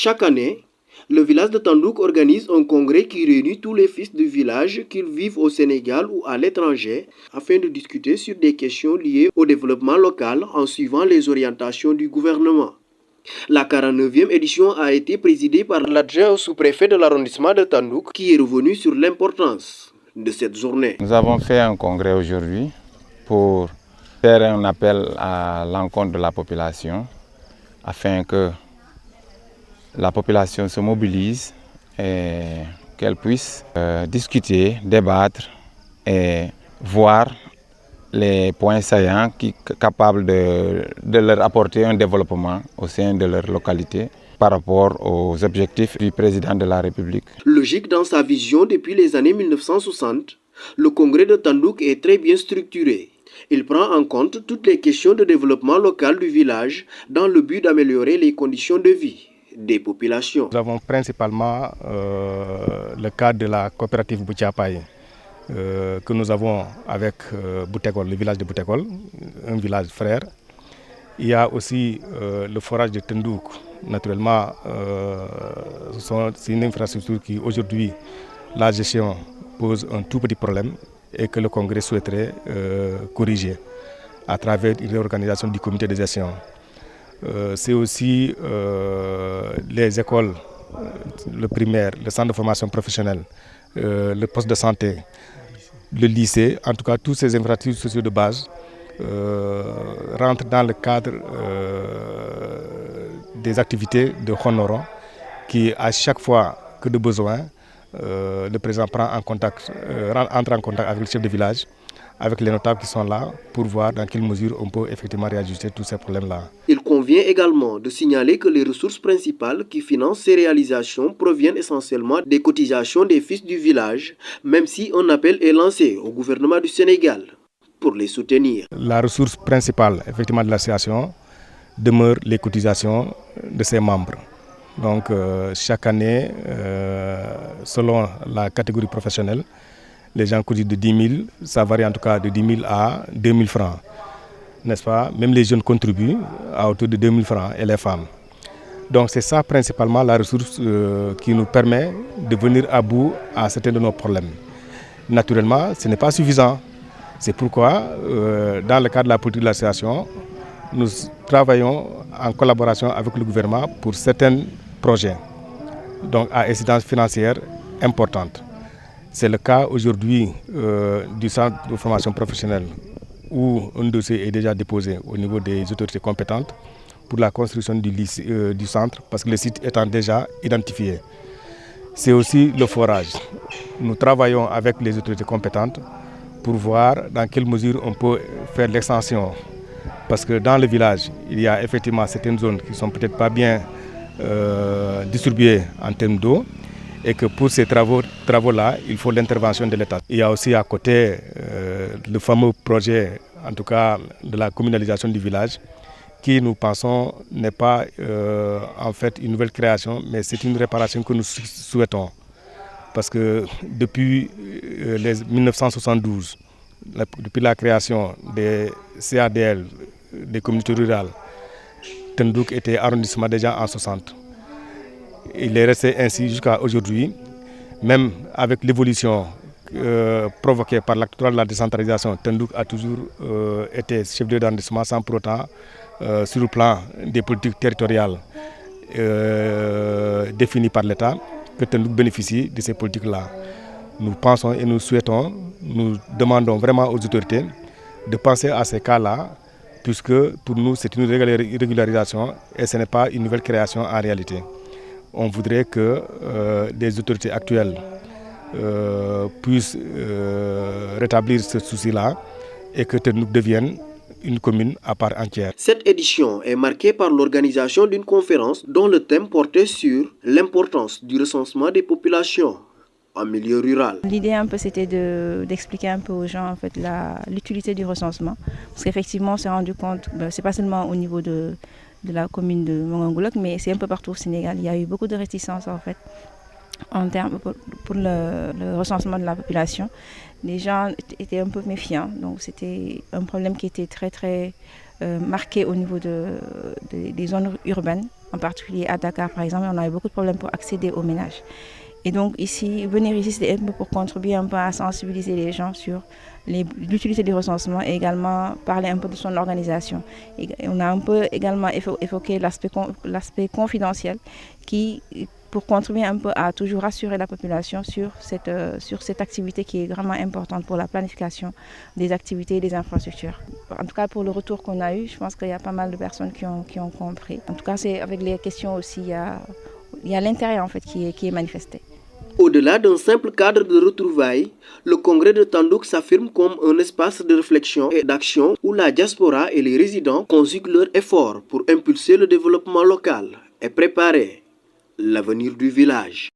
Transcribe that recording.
Chaque année, le village de Tandouk organise un congrès qui réunit tous les fils du village, qu'ils vivent au Sénégal ou à l'étranger, afin de discuter sur des questions liées au développement local en suivant les orientations du gouvernement. La 49e édition a été présidée par l'adjoint au sous-préfet de l'arrondissement de Tandouk, qui est revenu sur l'importance de cette journée. Nous avons fait un congrès aujourd'hui pour faire un appel à l'encontre de la population afin que la population se mobilise et qu'elle puisse discuter, débattre et voir les points saillants capables de leur apporter un développement au sein de leur localité par rapport aux objectifs du président de la République. Logique dans sa vision depuis les années 1960, le congrès de Tandouk est très bien structuré. Il prend en compte toutes les questions de développement local du village dans le but d'améliorer les conditions de vie des populations. Nous avons principalement le cas de la coopérative Boutiapaye que nous avons avec Boutekol, le village de Boutekol, un village frère. Il y a aussi le forage de Tandouk. Naturellement, c'est une infrastructure qui aujourd'hui, la gestion pose un tout petit problème et que le Congrès souhaiterait corriger à travers une réorganisation du comité de gestion. C'est aussi les écoles, le primaire, le centre de formation professionnelle, le poste de santé, le lycée, en tout cas tous ces infrastructures sociales de base rentrent dans le cadre des activités de Honoron qui, à chaque fois que de besoin, le président entre en contact avec le chef de village, avec les notables qui sont là, pour voir dans quelle mesure on peut effectivement réajuster tous ces problèmes-là. Il convient également de signaler que les ressources principales qui financent ces réalisations proviennent essentiellement des cotisations des fils du village, même si un appel est lancé au gouvernement du Sénégal pour les soutenir. La ressource principale effectivement de l'association demeure les cotisations de ses membres. Donc chaque année, selon la catégorie professionnelle, les gens cotisent de 10 000, ça varie en tout cas de 10 000 à 2 000 francs, n'est-ce pas? Même les jeunes contribuent à autour de 2 000 francs et les femmes. Donc c'est ça principalement la ressource qui nous permet de venir à bout à certains de nos problèmes. Naturellement, ce n'est pas suffisant. C'est pourquoi, dans le cadre de la politique de l'association, nous travaillons en collaboration avec le gouvernement pour certains projets, donc à incidence financière importante. C'est le cas aujourd'hui du centre de formation professionnelle où un dossier est déjà déposé au niveau des autorités compétentes pour la construction du centre parce que le site étant déjà identifié. C'est aussi le forage. Nous travaillons avec les autorités compétentes pour voir dans quelle mesure on peut faire l'extension. Parce que dans le village, il y a effectivement certaines zones qui ne sont peut-être pas bien distribuées en termes d'eau et que pour ces travaux-là, il faut l'intervention de l'État. Il y a aussi à côté le fameux projet, en tout cas de la communalisation du village, qui nous pensons n'est pas en fait une nouvelle création, mais c'est une réparation que nous souhaitons. Parce que depuis 1972, depuis la création des CADL, des communautés rurales, Tandouk était arrondissement déjà en 60. Il est resté ainsi jusqu'à aujourd'hui, même avec l'évolution provoquée par l'acte de la décentralisation. Tandouk a toujours été chef d'arrondissement sans pour autant, sur le plan des politiques territoriales définies par l'État, que Tandouk bénéficie de ces politiques-là. Nous pensons et nous souhaitons, nous demandons vraiment aux autorités de penser à ces cas-là, puisque pour nous c'est une régularisation et ce n'est pas une nouvelle création en réalité. On voudrait que les autorités actuelles puissent rétablir ce souci-là et que Tandouk devienne une commune à part entière. Cette édition est marquée par l'organisation d'une conférence dont le thème portait sur l'importance du recensement des populations en milieu rural. L'idée un peu c'était d'expliquer un peu aux gens en fait l'utilité du recensement, parce qu'effectivement on s'est rendu compte, c'est pas seulement au niveau de la commune de Mongongoulok, mais c'est un peu partout au Sénégal. Il y a eu beaucoup de réticences en fait en termes pour le recensement de la population. Les gens étaient un peu méfiants, donc c'était un problème qui était très marqué au niveau des zones urbaines, en particulier à Dakar par exemple, on a eu beaucoup de problèmes pour accéder aux ménages. Et donc ici, venir ici, c'est un peu pour contribuer un peu à sensibiliser les gens sur l'utilité du recensement et également parler un peu de son organisation. Et on a un peu également évoqué l'aspect confidentiel pour contribuer un peu à toujours rassurer la population sur cette activité qui est vraiment importante pour la planification des activités et des infrastructures. En tout cas, pour le retour qu'on a eu, je pense qu'il y a pas mal de personnes qui ont compris. En tout cas, c'est avec les questions aussi, il y a l'intérêt en fait qui est manifesté. Au-delà d'un simple cadre de retrouvailles, le congrès de Tandouk s'affirme comme un espace de réflexion et d'action où la diaspora et les résidents conjuguent leurs efforts pour impulser le développement local et préparer l'avenir du village.